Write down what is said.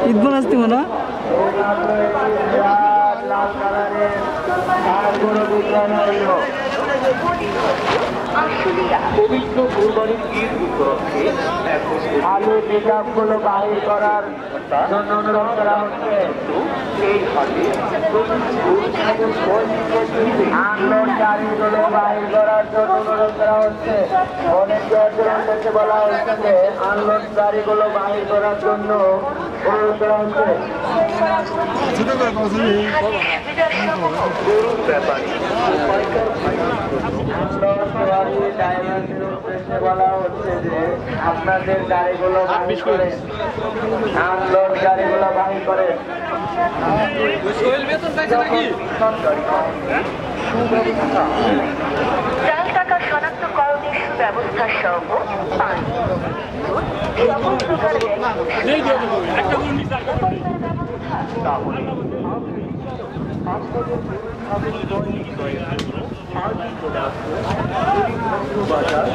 Eid bonus দিব না? পবিত্র কুরবানির ঈদ উপলক্ষে আলু পিকআপগুলো বাহির করার জন্য অনুরোধ করা হচ্ছে। এই হাটে আনলোড গাড়িগুলো বাহির করার জন্য অনুরোধ করা হচ্ছে। অনেকে অর্থনীতিতে বলা হচ্ছে যে আনলোড গাড়িগুলো বাহির করার জন্য অনুরোধ করা হচ্ছে। গরুর ব্যাপারী বলা হচ্ছে যে আপনাদের গাড়িগুলো বাহির করে আনলোড গাড়িগুলো বাহির করে চাল টাকা শনাক্তকরণের সুব্যবস্থা সহ বাজার